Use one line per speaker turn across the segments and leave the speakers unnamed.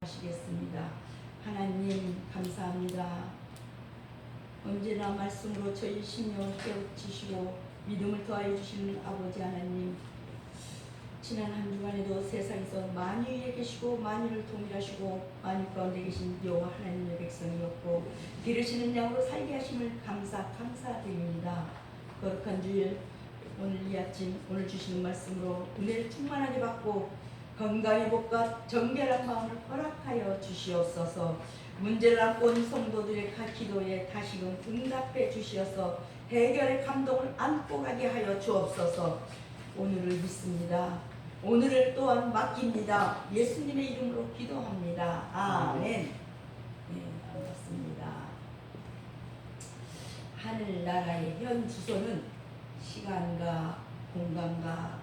하시겠습니다. 하나님 감사합니다. 언제나 말씀으로 저희 심령을 깨우치시고 믿음을 더하여 주시는 아버지 하나님, 지난 한 주간에도 세상에서 만유에 계시고 만유를 통일하시고 만유 가운데 계신 여호와 하나님의 백성이었고 기르시는 양으로 살게 하심을 감사드립니다. 거룩한 주일, 오늘 이 아침 오늘 주시는 말씀으로 은혜를 충만하게 받고 건강의 복과 정결한 마음을 허락하여 주시옵소서. 문제를 안고 온 성도들의 기도에 다시금 응답해 주시어서 해결의 감동을 안고 가게 하여 주옵소서. 오늘을 믿습니다. 오늘을 또한 맡깁니다. 예수님의 이름으로 기도합니다. 아멘. 네, 반갑습니다. 하늘나라의 현 주소는 시간과 공간과,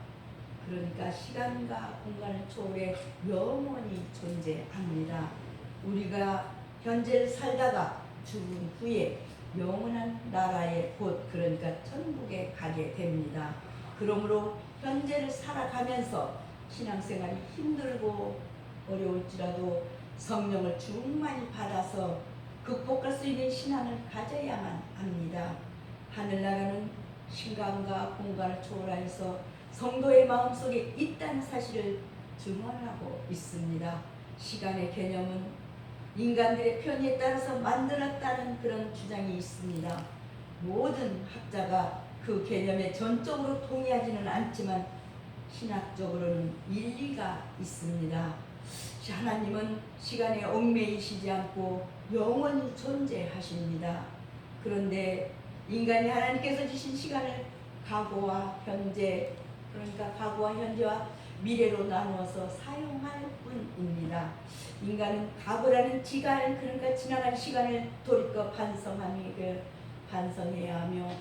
그러니까 시간과 공간을 초월해 영원히 존재합니다. 우리가 현재를 살다가 죽은 후에 영원한 나라의 곳, 그러니까 천국에 가게 됩니다. 그러므로 현재를 살아가면서 신앙생활이 힘들고 어려울지라도 성령을 충만히 받아서 극복할 수 있는 신앙을 가져야만 합니다. 하늘나라는 시간과 공간을 초월하여서 성도의 마음속에 있다는 사실을 증언하고 있습니다. 시간의 개념은 인간들의 편의에 따라서 만들었다는 그런 주장이 있습니다. 모든 학자가 그 개념에 전적으로 동의하지는 않지만 신학적으로는 일리가 있습니다. 하나님은 시간에 얽매이시지 않고 영원히 존재하십니다. 그런데 인간이 하나님께서 주신 시간을 과거와 현재, 그러니까 과거와 현재와 미래로 나누어서 사용할 뿐입니다. 인간은 과거라는 지간, 그러니까 지나간 시간을 돌이켜 반성해야 하며,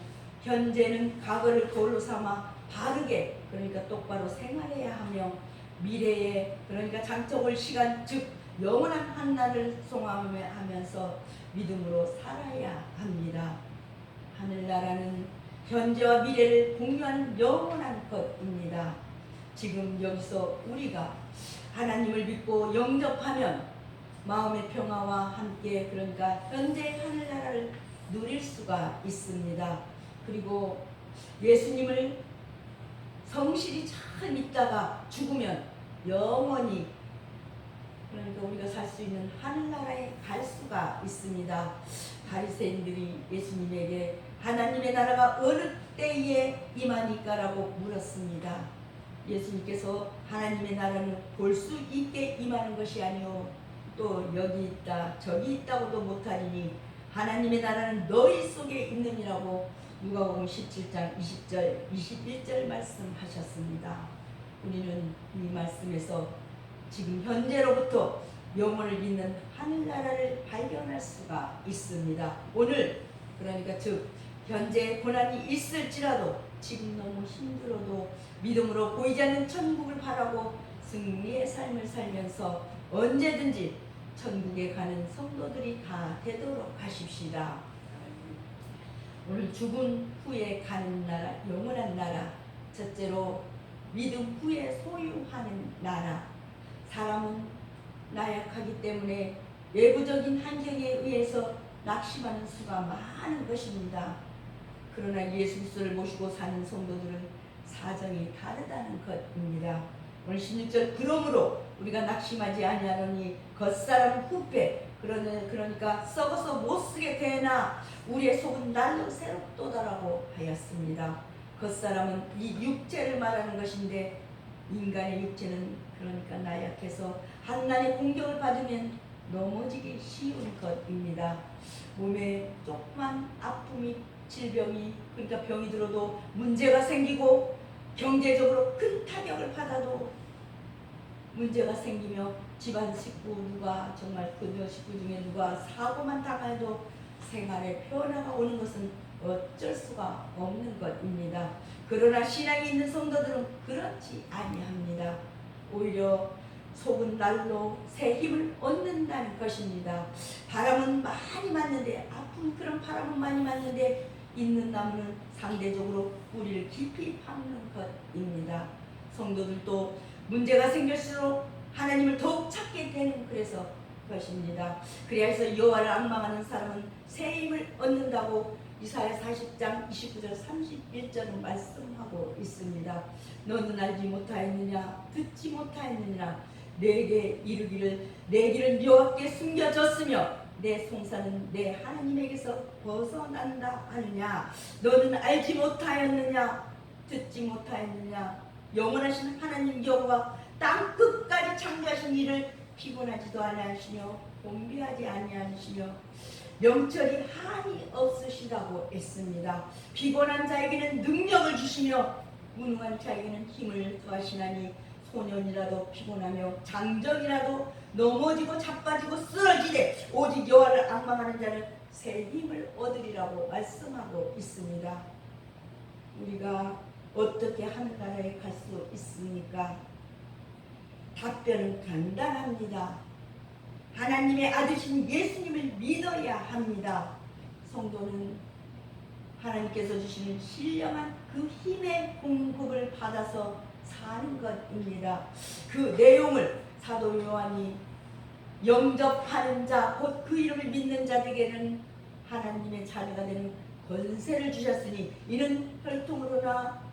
현재는 과거를 거울로 삼아 바르게, 그러니까 똑바로 생활해야 하며, 미래에, 그러니까 장차 올 시간, 즉 영원한 한날을 소망하면서 믿음으로 살아야 합니다. 하늘나라는 현재와 미래를 공유하는 영원한 것입니다. 지금 여기서 우리가 하나님을 믿고 영접하면 마음의 평화와 함께, 그러니까 현재의 하늘나라를 누릴 수가 있습니다. 그리고 예수님을 성실히 잘 믿다가 죽으면 영원히, 그러니까 우리가 살 수 있는 하늘나라에 갈 수가 있습니다. 바리새인들이 예수님에게 하나님의 나라가 어느 때에 임하니까라고 물었습니다. 예수님께서 하나님의 나라는 볼 수 있게 임하는 것이 아니오 또 여기 있다 저기 있다고도 못하리니 하나님의 나라는 너희 속에 있느니라고 누가복음 17장 20절 21절 말씀하셨습니다. 우리는 이 말씀에서 지금 현재로부터 영혼을 잇는 하늘나라를 발견할 수가 있습니다. 오늘, 그러니까 즉 현재 고난이 있을지라도 지금 너무 힘들어도 믿음으로 보이지 않는 천국을 바라고 승리의 삶을 살면서 언제든지 천국에 가는 성도들이 다 되도록 하십시다. 오늘 죽은 후에 가는 나라, 영원한 나라. 첫째로 믿음 후에 소유하는 나라. 사람은 나약하기 때문에 외부적인 환경에 의해서 낙심하는 수가 많은 것입니다. 그러나 예수 그리스도를 모시고 사는 성도들은 사정이 다르다는 것입니다. 오늘 16절, 그러므로 우리가 낙심하지 아니하노니 겉사람은 후패, 그러니까 썩어서 못쓰게 되나 우리의 속은 날로 새롭도다라고 하였습니다. 겉사람은 이 육체를 말하는 것인데, 인간의 육체는 그러니까 나약해서 한날의 공격을 받으면 넘어지기 쉬운 것입니다. 몸에 조그만 아픔이, 질병이, 그러니까 병이 들어도 문제가 생기고, 경제적으로 큰 타격을 받아도 문제가 생기며, 집안 식구 누가, 정말 그 식구 중에 누가 사고만 당해도 생활에 변화가 오는 것은 어쩔 수가 없는 것입니다. 그러나 신앙이 있는 성도들은 그렇지 아니합니다. 오히려 속은 날로 새 힘을 얻는다는 것입니다. 바람은 많이 맞는데, 아픈 그런 바람은 많이 맞는데 있는 나무는 상대적으로 뿌리를 깊이 박는 것입니다. 성도들도 문제가 생길수록 하나님을 더욱 찾게 되는 그래서 것입니다. 그래서 여호와를 앙망하는 사람은 새 힘을 얻는다고 이사야 40장 29절 31절은 말씀하고 있습니다. 너는 알지 못하였느냐 듣지 못하였느냐 내게 이르기를 내 길은 여호와께 숨겨졌으며 내 송사는 내 하나님에게서 벗어난다 하느냐. 너는 알지 못하였느냐 듣지 못하였느냐 영원하신 하나님 여호와 땅 끝까지 창조하신 이를 피곤하지도 아니하시며 곤비하지 아니하시며 명철이 한이 없으시다고 했습니다. 피곤한 자에게는 능력을 주시며 무능한 자에게는 힘을 더하시나니 소년이라도 피곤하며 장정이라도 넘어지고 자빠지고 쓰러지되 오직 여호와를 앙망하는 자는 새 힘을 얻으리라고 말씀하고 있습니다. 우리가 어떻게 하늘나라에 갈 수 있습니까? 답변은 간단합니다. 하나님의 아들신 예수님을 믿어야 합니다. 성도는 하나님께서 주시는 신령한 그 힘의 공급을 받아서 사는 것입니다. 그 내용을 사도 요한이 영접하는 자, 곧 그 이름을 믿는 자들에게는 하나님의 자녀가 되는 권세를 주셨으니 이는 혈통으로나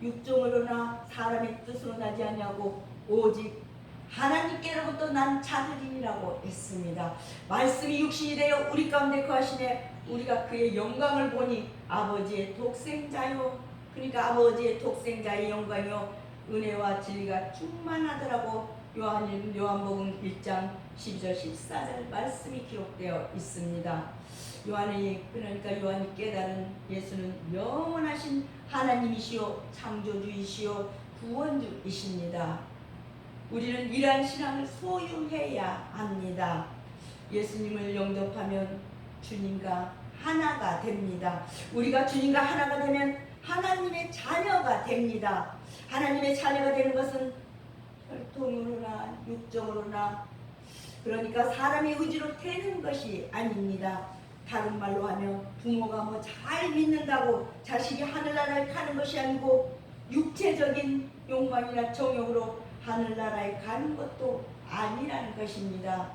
육종으로나 사람의 뜻으로 나지 아니하고 오직 하나님께로부터 난 자들이라고 했습니다. 말씀이 육신이 되어 우리 가운데 거하시네 우리가 그의 영광을 보니 아버지의 독생자요. 그러니까 아버지의 독생자의 영광이요 은혜와 진리가 충만하더라고 요한복음 1장 12절 14절 말씀이 기록되어 있습니다. 요한이 깨달은 예수는 영원하신 하나님이시요 창조주이시요 구원주이십니다. 우리는 이러한 신앙을 소유해야 합니다. 예수님을 영접하면 주님과 하나가 됩니다. 우리가 주님과 하나가 되면 하나님의 자녀가 됩니다. 하나님의 자녀가 되는 것은 혈통으로나 육정으로나 그러니까 사람의 의지로 되는 것이 아닙니다. 다른 말로 하면 부모가 뭐 잘 믿는다고 자식이 하늘나라에 가는 것이 아니고 육체적인 욕망이나 정욕으로 하늘나라에 가는 것도 아니라는 것입니다.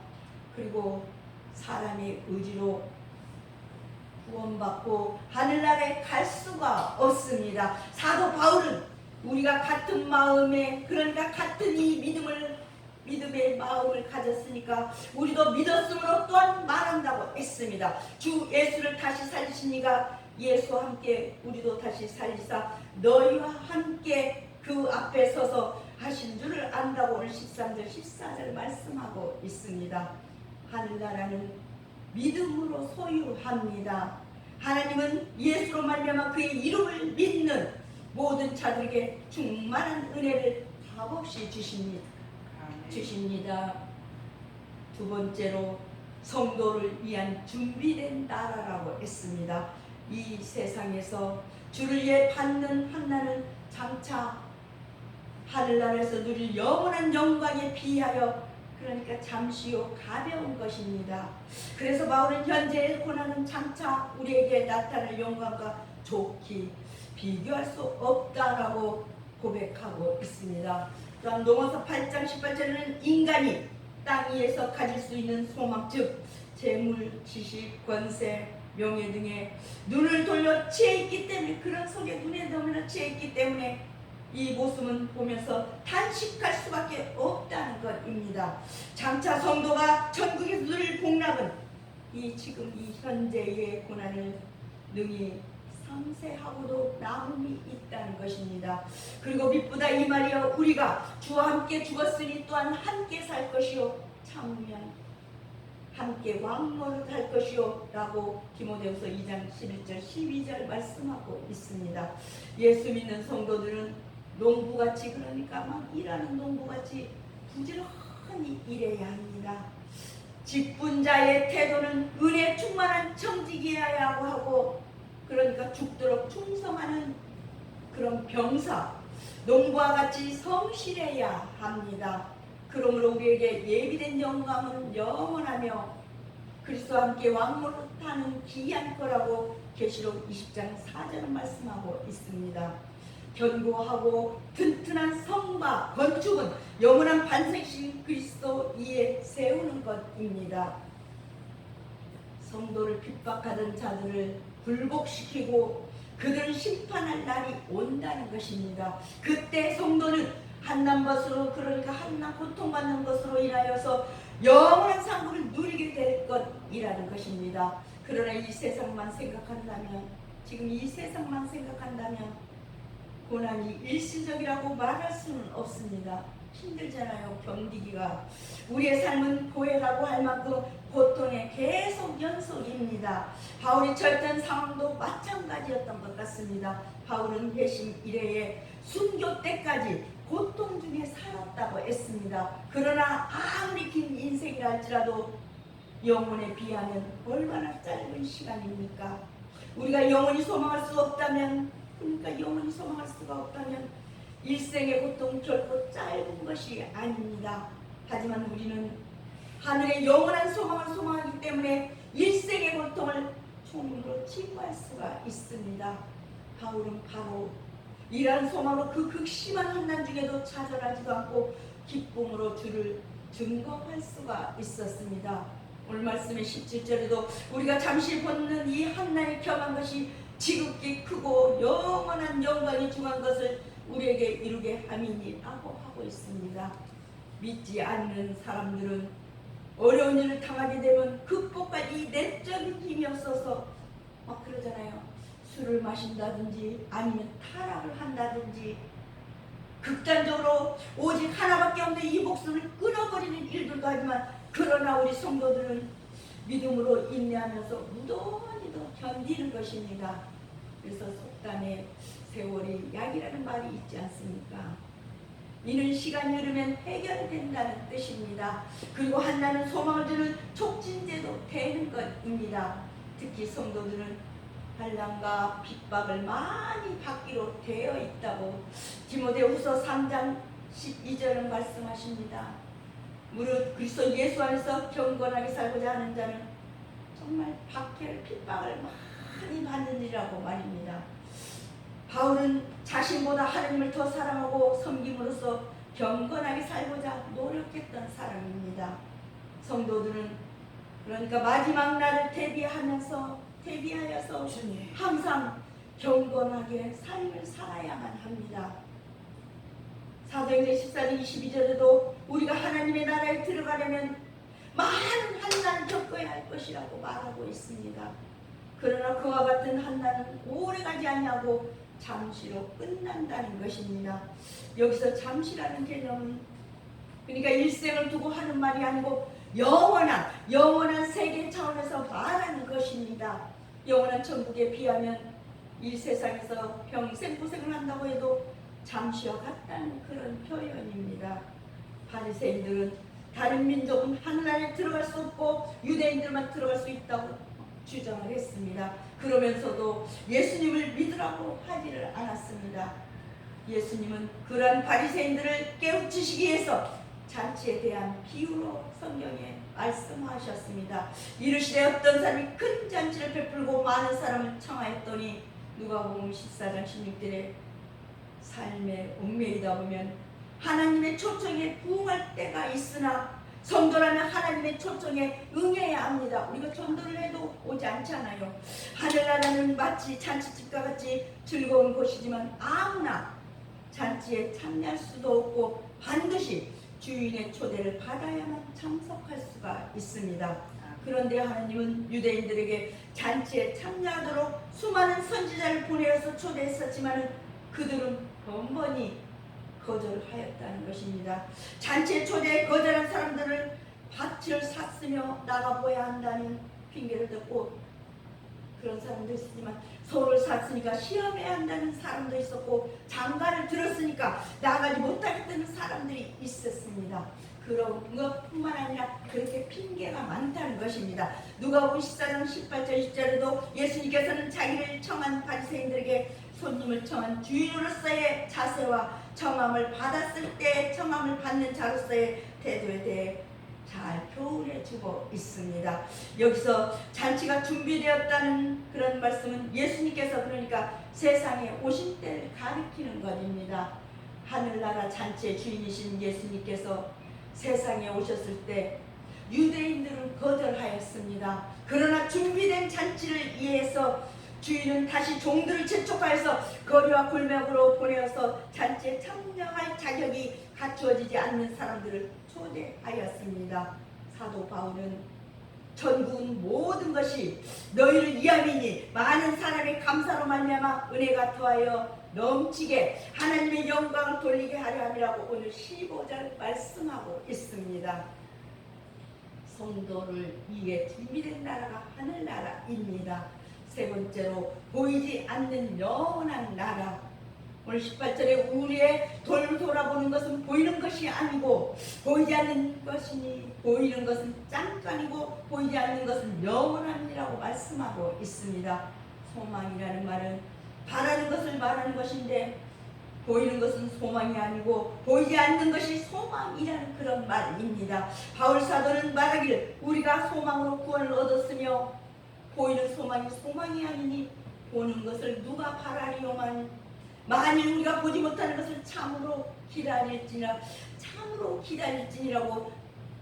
그리고 사람의 의지로 구원받고 하늘나라에 갈 수가 없습니다. 사도 바울은 우리가 같은 마음에 그러니까 같은 이 믿음의 마음을 가졌으니까 우리도 믿었으므로 또한 말한다고 했습니다. 주 예수를 다시 살리신 이가 예수와 함께 우리도 다시 살리사 너희와 함께 그 앞에 서서 하신 줄을 안다고 오늘 13절 14절 말씀하고 있습니다. 하늘나라는 믿음으로 소유합니다. 하나님은 예수로 말미암아 그의 이름을 믿는 모든 자들에게 충만한 은혜를 값없이 주십니다. 두 번째로 성도를 위한 준비된 나라라고 했습니다. 이 세상에서 주를 위해 받는 환난은 장차 하늘나라에서 누릴 영원한 영광에 비하여 그러니까 잠시요 가벼운 것입니다. 그래서 바울은 현재의 고난은 장차 우리에게 나타날 영광과 좋게 비교할 수 없다라고 고백하고 있습니다. 또한 로마서 8장 18절에는 인간이 땅 위에서 가질 수 있는 소망 즉 재물, 지식, 권세, 명예 등에 눈을 돌려 취해 있기 때문에 그런 속에 눈에 너무나 취해 있기 때문에 이 모습은 보면서 탄식할 수밖에 없다는 것입니다. 장차 성도가 천국에서 누릴 복락은 지금 이 현재의 고난을 능히 상세하고도 나음이 있다는 것입니다. 그리고 밑보다 이 말이여 우리가 주와 함께 죽었으니 또한 함께 살 것이요 참으면 함께 왕노릇할 것이요 라고 디모데후서 2장 11절 12절 말씀하고 있습니다. 예수 믿는 성도들은 농부같이 그러니까 막 일하는 농부같이 부지런히 일해야 합니다. 직분자의 태도는 은혜 충만한 청직이어야 하고 그러니까 죽도록 충성하는 그런 병사 농부와 같이 성실해야 합니다. 그러므로 우리에게 예비된 영광은 영원하며 그리스도와 함께 왕노릇하는 귀한 거라고 계시록 20장 4절은 말씀하고 있습니다. 견고하고 튼튼한 성과 건축은 영원한 반석이신 그리스도 위에 세우는 것입니다. 성도를 핍박하던 자들을 굴복시키고 그들을 심판할 날이 온다는 것입니다. 그때 성도는 한난 것으로, 그러니까 한난 고통받는 것으로 인하여서 영원한 상급을 누리게 될 것이라는 것입니다. 그러나 이 세상만 생각한다면, 지금 이 세상만 생각한다면 고난이 일시적이라고 말할 수는 없습니다. 힘들잖아요, 견디기가. 우리의 삶은 고해라고 할 만큼 고통의 계속 연속입니다. 바울이 처했던 상황도 마찬가지였던 것 같습니다. 바울은 회심 이래에 순교 때까지 고통 중에 살았다고 했습니다. 그러나 아무리 긴 인생이라 할지라도 영혼에 비하면 얼마나 짧은 시간입니까? 우리가 영원히 소망할 수 없다면, 그러니까 영원히 소망할 수가 없다면 일생의 고통 결코 짧은 것이 아닙니다. 하지만 우리는 하늘의 영원한 소망을 소망하기 때문에 일생의 고통을 총으로 치유할 수가 있습니다. 바울은 바로 이러한 소망으로 그 극심한 환난 중에도 좌절하지도 않고 기쁨으로 주를 증거할 수가 있었습니다. 오늘 말씀의 17절에도 우리가 잠시 보는 이 한나에 겸한 것이 지극히 크고 영원한 영광이 중한 것을 우리에게 이루게 함이니라고 하고 있습니다. 믿지 않는 사람들은 어려운 일을 당하게 되면 극복할 이 내적인 힘이 없어서 막 그러잖아요. 술을 마신다든지 아니면 타락을 한다든지 극단적으로 오직 하나밖에 없는 이 목숨을 끊어버리는 일들도 하지만, 그러나 우리 성도들은 믿음으로 인내하면서 무던히도 견디는 것입니다. 그래서 속담에 세월이 약이라는 말이 있지 않습니까? 이는 시간이 흐르면 해결된다는 뜻입니다. 그리고 한나는 소망을 주는 촉진제도 되는 것입니다. 특히 성도들은 환난과 핍박을 많이 받기로 되어 있다고 디모데후서 3장 12절은 말씀하십니다. 무릇 그리스도 예수 안에서 경건하게 살고자 하는 자는 정말 박해를, 핍박을 많이 받느니라고 말입니다. 바울은 자신보다 하나님을 더 사랑하고 섬김으로써 경건하게 살고자 노력했던 사람입니다. 성도들은 그러니까 마지막 날을 대비하여서 항상 경건하게 삶을 살아야만 합니다. 사도행전 14장 22절에도 우리가 하나님의 나라에 들어가려면 많은 환난을 겪어야 할 것이라고 말하고 있습니다. 그러나 그와 같은 환난은 오래가지 않냐고 잠시로 끝난다는 것입니다. 여기서 잠시라는 개념은 그러니까 일생을 두고 하는 말이 아니고 영원한 세계 차원에서 말하는 것입니다. 영원한 천국에 비하면 이 세상에서 평생 고생을 한다고 해도 잠시와 같다는 그런 표현입니다. 바리새인들은 다른 민족은 하늘나라에 들어갈 수 없고 유대인들만 들어갈 수 있다고 주장을 했습니다. 그러면서도 예수님을 믿으라고 하지를 않았습니다. 예수님은 그러한 바리새인들을 깨우치시기 위해서 잔치에 대한 비유로 성경에 말씀하셨습니다. 이르시되 어떤 사람이 큰 잔치를 베풀고 많은 사람을 청하였더니 누가복음 14장 16절에 삶의 운명이다 보면 하나님의 초청에 부응할 때가 있으나 성도라면 하나님의 초청에 응해야 합니다. 우리가 전도를 해도 오지 않잖아요. 하늘나라는 마치 잔치집과 같이 즐거운 곳이지만 아무나 잔치에 참여할 수도 없고 반드시 주인의 초대를 받아야만 참석할 수가 있습니다. 그런데 하나님은 유대인들에게 잔치에 참여하도록 수많은 선지자를 보내어서 초대했었지만 그들은 번번이 거절하였다는 것입니다. 잔치에 초대에 거절한 사람들을 밭을 샀으며 나가보야 한다는 핑계를 듣고 그런 사람도 있었지만, 소를 샀으니까 시험해야 한다는 사람도 있었고, 장가를 들었으니까 나가지 못하겠다는 사람들이 있었습니다. 그런 것뿐만 아니라 그렇게 핑계가 많다는 것입니다. 누가복음 14장 18절 20절에도 예수님께서는 자기를 청한 바리새인들에게 손님을 청한 주인으로서의 자세와 청함을 받았을 때 청함을 받는 자로서의 태도에 대해 잘 표현해 주고 있습니다. 여기서 잔치가 준비되었다는 그런 말씀은 예수님께서 그러니까 세상에 오신 때를 가리키는 것입니다. 하늘나라 잔치의 주인이신 예수님께서 세상에 오셨을 때 유대인들은 거절하였습니다. 그러나 준비된 잔치를 위해서 주인은 다시 종들을 재촉하여서 거리와 골목으로 보내어서 잔치에 참여할 자격이 갖추어지지 않는 사람들을 초대하였습니다. 사도 바울은 전국은 모든 것이 너희를 위함이니 많은 사람의 감사로 말미암아 은혜가 더하여 넘치게 하나님의 영광을 돌리게 하려 함이라고 오늘 15절 말씀하고 있습니다. 성도를 위해 준비된 나라가 하늘나라입니다. 세 번째로 보이지 않는 영원한 나라. 오늘 18절에 우리의 돌아보는 것은 보이는 것이 아니고 보이지 않는 것이니 보이는 것은 짠짠이고 보이지 않는 것은 영원함이라고 말씀하고 있습니다. 소망이라는 말은 바라는 것을 말하는 것인데 보이는 것은 소망이 아니고 보이지 않는 것이 소망이라는 그런 말입니다. 바울 사도는 말하기를 우리가 소망으로 구원을 얻었으며 보이는 소망이 소망이 아니니 보는 것을 누가 바라리오만 만일 우리가 보지 못하는 것을 참으로 기다릴지니라고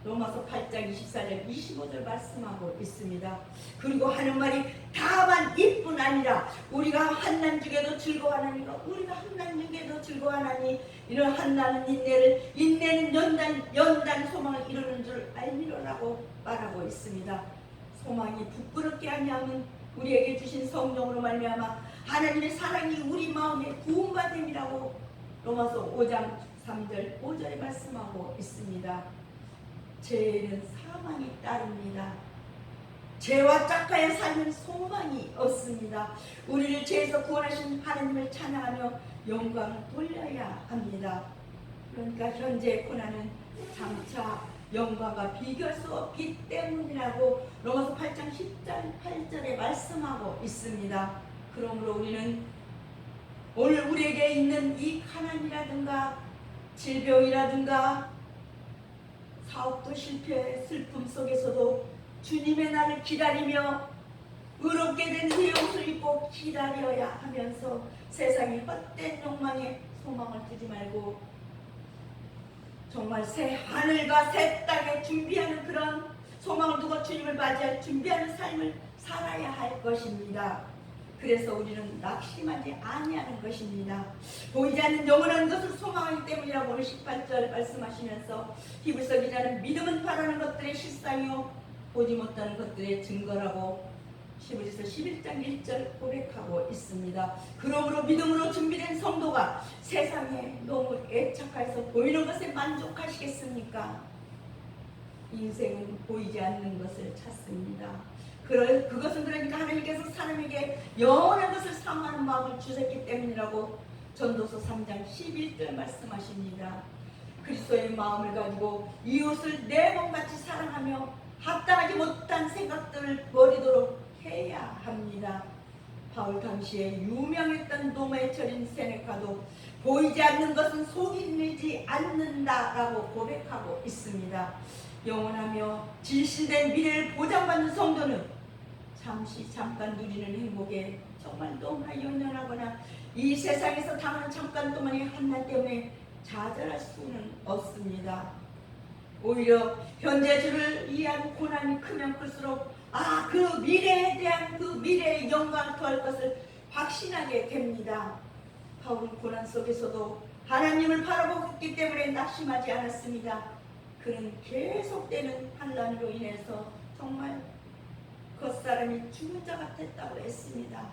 로마서 8장 24절 25절 말씀하고 있습니다. 그리고 하는 말이 다만 이뿐 아니라 우리가 환난 중에도 즐거워하나니까 우리가 환난 중에도 즐거워하나니 이런 환난은 인내를 인내는 연단 소망을 이루는 줄 알미로라고 말하고 있습니다. 소망이 부끄럽게 아니하면 우리에게 주신 성령으로 말미암아 하나님의 사랑이 우리 마음에 구원받음이라고 로마서 5장 3절 5절에 말씀하고 있습니다. 죄는 사망이 따릅니다. 죄와 짝하여 살면 소망이 없습니다. 우리를 죄에서 구원하신 하나님을 찬양하며 영광을 돌려야 합니다. 그러니까 현재의 고난은 장차 영광과 비교할 수 없기 때문이라고 로마서 8장 10절 8절에 말씀하고 있습니다. 그러므로 우리는 오늘 우리에게 있는 이 가난이라든가 질병이라든가 사업도 실패 슬픔 속에서도 주님의 날을 기다리며 의롭게 된 후의 옷을 입고 기다려야 하면서 세상의 헛된 욕망에 소망을 두지 말고 정말 새 하늘과 새 땅에 준비하는 그런 소망을 두고 주님을 맞이할 준비하는 삶을 살아야 할 것입니다. 그래서 우리는 낙심하지 아니하는 것입니다. 보이지 않는 영원한 것을 소망하기 때문이라고 오늘 18절 말씀하시면서 히브리서 기자는 믿음은 바라는 것들의 실상이요 보지 못하는 것들의 증거라고 히브리서 11장 1절 고백하고 있습니다. 그러므로 믿음으로 준비된 성도가 세상에 너무 애착해서 보이는 것에 만족하시겠습니까? 인생은 보이지 않는 것을 찾습니다. 그것은 그러니까 하나님께서 사람에게 영원한 것을 사모하는 마음을 주셨기 때문이라고 전도서 3장 11절 말씀하십니다. 그리스도의 마음을 가지고 이웃을 내 몸같이 사랑하며 합당하지 못한 생각들을 버리도록 해야 합니다. 바울 당시에 유명했던 로마의 철인 세네카도 보이지 않는 것은 속이지 않는다라고 고백하고 있습니다. 영원하며 진실된 미래를 보장받는 성도는 잠깐 누리는 행복에 정말 너무나 연연하거나 이 세상에서 당하는 잠깐 동안의 한난 때문에 좌절할 수는 없습니다. 오히려 현재 주를 위한 고난이 크면 클수록 그 미래에 대한 그 미래의 영광을 더할 것을 확신하게 됩니다. 바울은 고난 속에서도 하나님을 바라보고 있기 때문에 낙심하지 않았습니다. 그는 계속되는 환난으로 인해서 정말 겉사람이 죽은 자 같았다고 했습니다.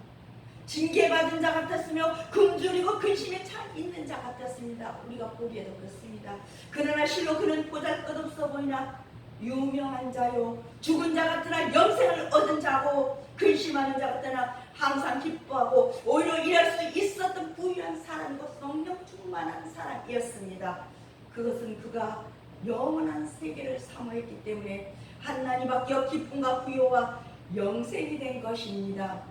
징계받은 자 같았으며 굶주리고 근심에 차 있는 자 같았습니다. 우리가 보기에도 그렇습니다. 그러나 실로 그는 보잘것없어 보이나 유명한 자요 죽은 자 같으나 영생을 얻은 자고 근심하는 자 같으나 항상 기뻐하고 오히려 일할 수 있었던 부유한 사람이고 성령 충만한 사람이었습니다. 그것은 그가 영원한 세계를 사모했기 때문에 한나니 바뀌어 기쁨과 부요와 영생이 된 것입니다.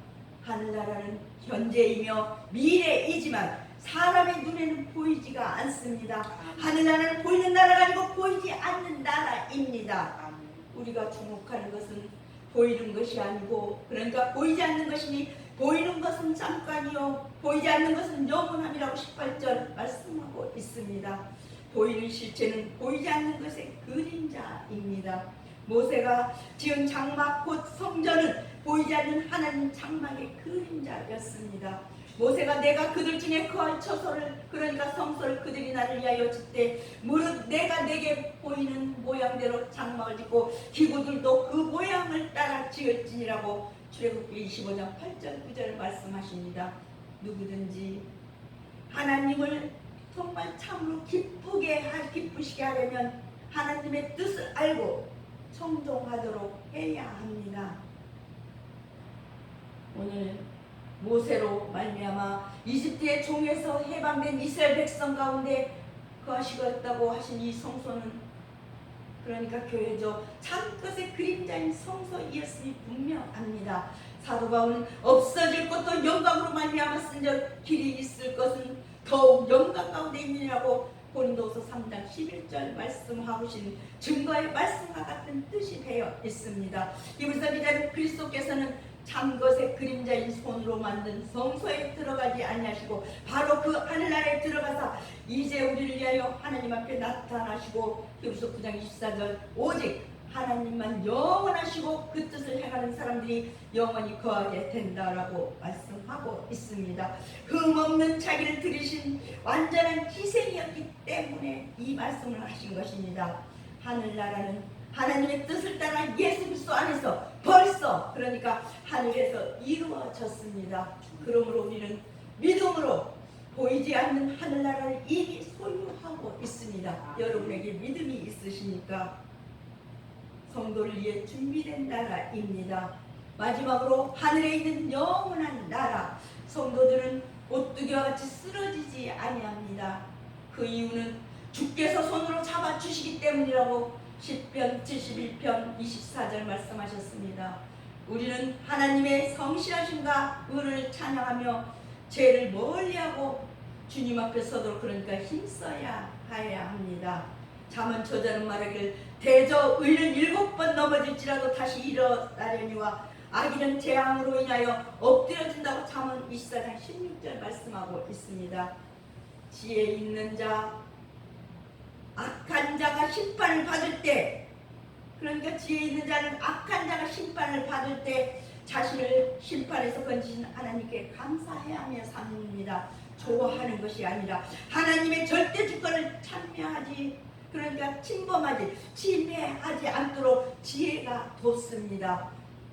하늘나라는 현재이며 미래이지만 사람의 눈에는 보이지가 않습니다. 하늘나라는 보이는 나라가 아니고 보이지 않는 나라입니다. 우리가 주목하는 것은 보이는 것이 아니고, 그러니까 보이지 않는 것이니 보이는 것은 잠깐이요 보이지 않는 것은 영원함이라고 18절 말씀하고 있습니다. 보이는 실체는 보이지 않는 것의 그림자입니다. 모세가 지은 장막 곧 성전은 보이지 않는 하나님 장막의 그림자였습니다. 모세가 내가 그들 중에 거할 처소를, 그러니까 성소를 그들이 나를 위하여 짓되 무릇 내가 내게 보이는 모양대로 장막을 짓고 기구들도 그 모양을 따라 지을지니라고 출애굽기 25장 8절 9절 말씀하십니다. 누구든지 하나님을 정말 참으로 기쁘시게 하려면 하나님의 뜻을 알고 청종하도록 해야 합니다. 오늘 모세로 말미암아 이집트의 종에서 해방된 이스라엘 백성 가운데 거하시겠다고 하신 이 성소는, 그러니까 교회죠, 참것의 그림자인 성소이었으니 분명합니다. 사도 바울은 없어질 것도 영광으로 말미암아 쓴적 길이 있을 것은 더욱 영광 가운데 있느니라고 고린도서 3장 11절 말씀하신 증거의 말씀과 같은 뜻이 되어 있습니다. 이불사 기자는 그리스도께서는 참것의 그림자인 손으로 만든 성소에 들어가지 아니하시고 바로 그 하늘나라에 들어가사 이제 우리를 위하여 하나님 앞에 나타나시고, 히브리서 9장 24절 오직 하나님만 영원하시고 그 뜻을 행하는 사람들이 영원히 거하게 된다라고 말씀하고 있습니다. 흠없는 자기를 들이신 완전한 희생이었기 때문에 이 말씀을 하신 것입니다. 하늘나라는 하나님의 뜻을 따라 예수 그리스도 안에서 벌써, 그러니까 하늘에서 이루어졌습니다. 그러므로 우리는 믿음으로 보이지 않는 하늘나라를 이미 소유하고 있습니다. 여러분에게 믿음이 있으시니까 성도를 위해 준비된 나라입니다. 마지막으로 하늘에 있는 영원한 나라, 성도들은 오뚜기와 같이 쓰러지지 아니합니다. 그 이유는 주께서 손으로 잡아주시기 때문이라고 시편 71편 24절 말씀하셨습니다. 우리는 하나님의 성실하심과 의를 찬양하며 죄를 멀리하고 주님 앞에 서도록, 그러니까 힘써야 해야 합니다. 잠언 저자는 말하기를 대저 의는 7번 넘어질지라도 다시 일어나려니와 악인은 재앙으로 인하여 엎드려진다고 잠언 24장 16절 말씀하고 있습니다. 지혜 있는 자, 악한 자가 심판을 받을 때, 그러니까 지혜 있는 자는 악한 자가 심판을 받을 때 자신을 심판에서 건지신 하나님께 감사해야 하며 삽니다. 좋아하는 것이 아니라 하나님의 절대 주권을 참여하지, 그러니까 침해하지 않도록 지혜가 돋습니다.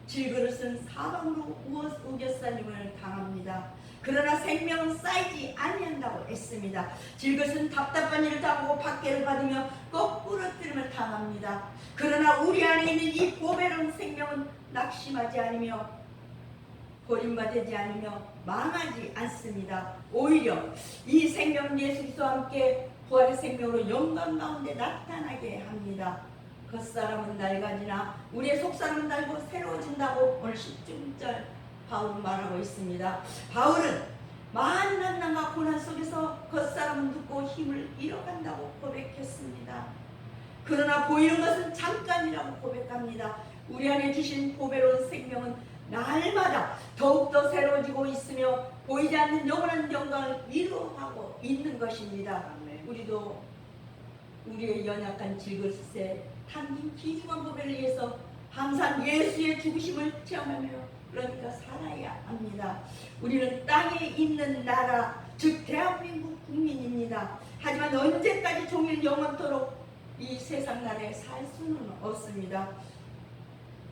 질그릇은 사방으로 우겨싸림을 당합니다. 그러나 생명은 쌓이지 아니한다고 했습니다. 질것은 답답한 일을 당하고 박해를 받으며 거꾸러뜨림을 당합니다. 그러나 우리 안에 있는 이 보배로운 생명은 낙심하지 않으며 버림받지 않으며 망하지 않습니다. 오히려 이 생명은 예수 그리스도와 함께 부활의 생명으로 영광 가운데 나타나게 합니다. 겉사람은 낡아지나 우리의 속사람은 낡고 새로워진다고 오늘 16절 바울은 말하고 있습니다. 바울은 많은 난난과 고난 속에서 겉사람은 눕고 힘을 잃어간다고 고백했습니다. 그러나 보이는 것은 잠깐이라고 고백합니다. 우리 안에 주신 보배로운 생명은 날마다 더욱더 새로워지고 있으며 보이지 않는 영원한 영광을 이루어가고 있는 것입니다. 우리도 우리의 연약한 질그릇에 담긴 귀중한 보배를 위해서 항상 예수의 죽으심을 체험하며, 그러니까 살아야 합니다. 우리는 땅에 있는 나라, 즉 대한민국 국민입니다. 하지만 언제까지 종일 영원토록 이 세상 나라에 살 수는 없습니다.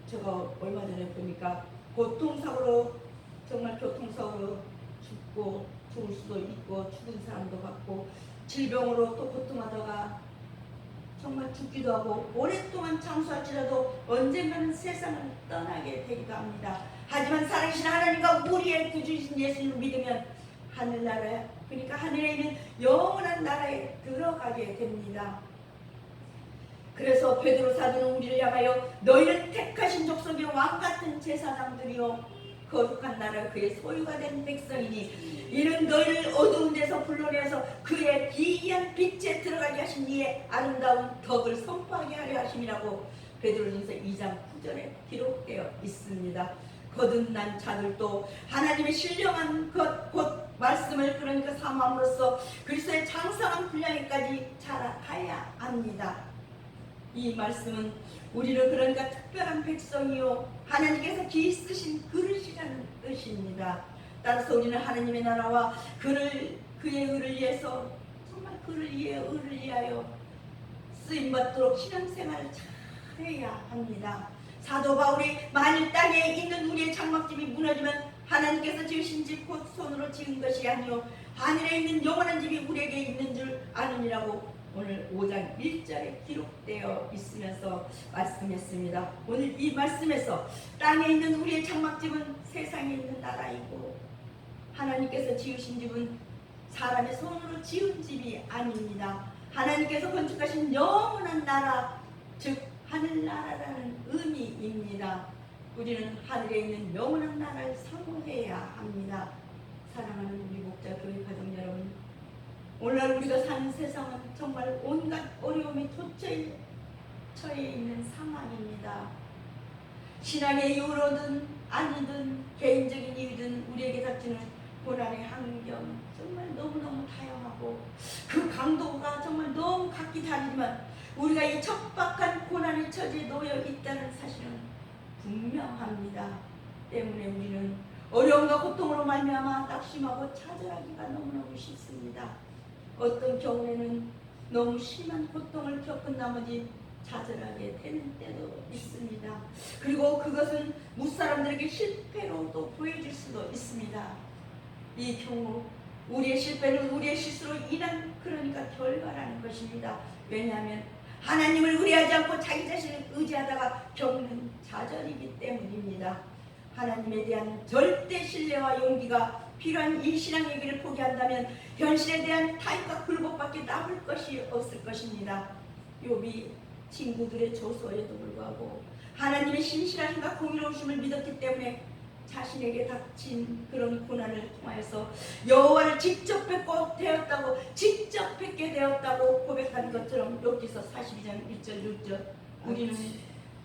제가 얼마 전에 보니까 교통사고로, 정말 교통사고로 죽을 수도 있고 죽은 사람도 봤고, 질병으로 또 고통하다가 정말 죽기도 하고 오랫동안 장수할지라도 언젠가는 세상을 떠나게 되기도 합니다. 하지만 살아계신 하나님과 우리의 구주이신 예수님을 믿으면 하늘나라, 그러니까 하늘에 있는 영원한 나라에 들어가게 됩니다. 그래서 베드로 사도는 우리를 향하여 너희는 택하신 족속의 왕같은 제사장들이요 거룩한 나라 그의 소유가 된 백성이니 이는 너희를 어두운 데서 불러내서 그의 기이한 빛에 들어가게 하신 이의 아름다운 덕을 선포하게 하려 하심이라고 베드로전서 2장 9절에 기록되어 있습니다. 거듭난 자들도 하나님의 신령한 것 곧 말씀을 그러니까 사모함으로써 그리스도의 장성한 분량에까지 자라가야 합니다. 이 말씀은 우리는 그러니까 특별한 백성이요 하나님께서 귀히 쓰신 그릇이라는 뜻입니다. 따라서 우리는 하나님의 나라와 그의 의를 위해서 정말 그를 위해 의를 위하여 쓰임받도록 신앙생활을 잘해야 합니다. 사도 바울이 만일 땅에 있는 우리의 장막집이 무너지면 하나님께서 지으신 집 곧 손으로 지은 것이 아니요 하늘에 있는 영원한 집이 우리에게 있는 줄 아느니라고 오늘 5장 1절에 기록되어 있으면서 말씀했습니다. 오늘 이 말씀에서 땅에 있는 우리의 장막집은 세상에 있는 나라이고 하나님께서 지으신 집은 사람의 손으로 지은 집이 아닙니다. 하나님께서 건축하신 영원한 나라 즉 하늘나라라는 의미입니다. 우리는 하늘에 있는 영원한 나라를 사모해야 합니다. 사랑하는 우리 목자 교회 가족 여러분, 오늘날 우리가 사는 세상은 정말 온갖 어려움이 도처에 처해 있는 상황입니다. 신앙의 이유로든 아니든 개인적인 이유든 우리에게 닥치는 고난의 환경 정말 너무너무 다양하고 그 강도가 정말 너무 각기 다르지만 우리가 이 척박한 고난의 처지에 놓여 있다는 사실은 분명합니다. 때문에 우리는 어려움과 고통으로 말미암아 낙심하고 좌절하기가 너무너무 쉽습니다. 어떤 경우에는 너무 심한 고통을 겪은 나머지 좌절하게 되는 때도 있습니다. 그리고 그것은 무사람들에게 실패로도 보여질 수도 있습니다. 이 경우 우리의 실패는 우리의 실수로 인한 그러니까 결과라는 것입니다. 왜냐하면 하나님을 의뢰하지 않고 자기 자신을 의지하다가 겪는 좌절이기 때문입니다. 하나님에 대한 절대 신뢰와 용기가 필요한 이 신앙의 길을 포기한다면 현실에 대한 타협과 굴복밖에 남을 것이 없을 것입니다. 욥이 친구들의 조소에도 불구하고 하나님의 신실하심과 공의로우심을 믿었기 때문에 자신에게 닥친 그런 고난을 통하여서 여호와를 직접 뵙고 되었다고 직접 뵙게 되었다고 고백한 것처럼 욥기서 42장 1절 6절 우리는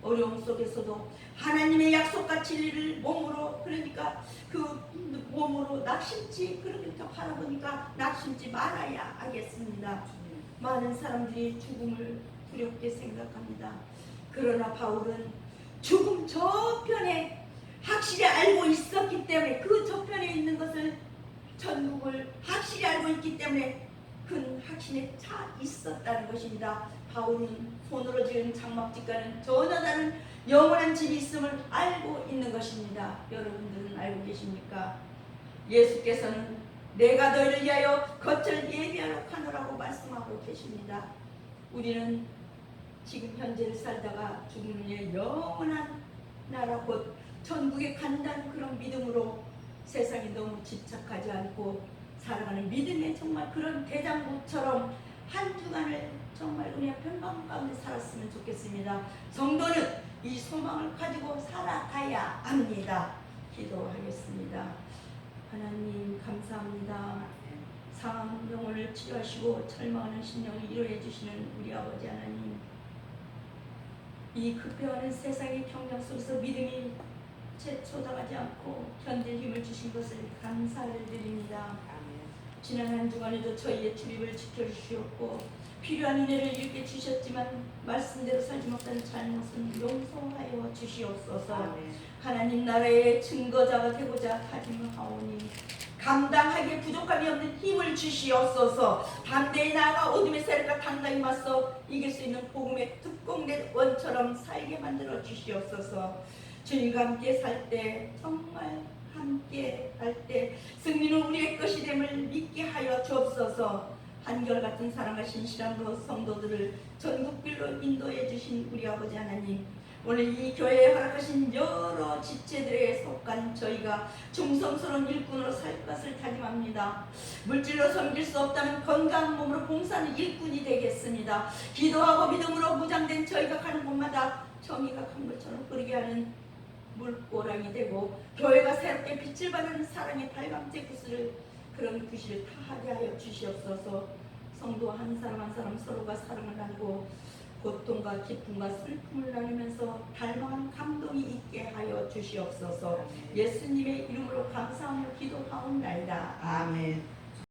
어려움 속에서도 하나님의 약속과 진리를 몸으로 그러니까 그 몸으로 낙심치 그러니까 바라보니까 낙심치 말아야 하겠습니다. 많은 사람들이 죽음을 두렵게 생각합니다. 그러나 바울은 죽음 저편에 확실히 알고 있었기 때문에 그 저편에 있는 것을 천국을 확실히 알고 있기 때문에 큰 확신에 차 있었다는 것입니다. 바울은 손으로 지은 장막집과는 전혀 다른 영원한 집이 있음을 알고 있는 것입니다. 여러분들은 알고 계십니까? 예수께서는 내가 너희를 위하여 겉을 예비하러 가노라고 말씀하고 계십니다. 우리는 지금 현재를 살다가 죽음 후에 영원한 나라 곧 천국에 간다는 그런 믿음으로 세상에 너무 집착하지 않고 살아가는 믿음의 정말 그런 대장부처럼 한 주간을 정말 은혜와 평강 가운데 살았으면 좋겠습니다. 성도는 이 소망을 가지고 살아가야 합니다. 기도하겠습니다. 하나님 감사합니다. 상한 영혼을 치료하시고 절망하는 심령을 위로해 주시는 우리 아버지 하나님, 이 급변하는 세상의 경장 속에서 믿음이 솟아가지 않고 견딜 힘을 주신 것을 감사를 드립니다. 지난 한 주간에도 저희의 출입을 지켜주시었고 필요한 은혜를 이렇게 주셨지만 말씀대로 살지 못한 잘못은 용서하여 주시옵소서. 하나님 나라의 증거자가 되고자 다짐하오니 감당하기에 부족함이 없는 힘을 주시옵소서. 반대에 나아가 어둠의 세력과 당당히 맞서 이길 수 있는 복음의 특공대 원처럼 살게 만들어 주시옵소서. 주님과 함께 살 때 정말 함께 할 때 승리는 우리의 것이 됨을 믿게 하여 주옵소서. 한결같은 사랑과 신실함으로 성도들을 전국길로 인도해 주신 우리 아버지 하나님, 오늘 이 교회에 허락하신 여러 지체들에 속한 저희가 충성스러운 일꾼으로 살 것을 다짐합니다. 물질로 섬길 수 없다면 건강한 몸으로 봉사하는 일꾼이 되겠습니다. 기도하고 믿음으로 무장된 저희가 가는 곳마다 정의가 큰 것처럼 흐르게 하는 물고랑이 되고 교회가 새롭게 빛을 받는 사랑의 발광제 구슬을 그런 구실을 타하게 하여 주시옵소서. 성도 한 사람 한 사람 서로가 사랑을 나누고 고통과 기쁨과 슬픔을 나누면서 닮아간 감동이 있게 하여 주시옵소서. 예수님의 이름으로 감사하며 기도하옵나이다. 아멘.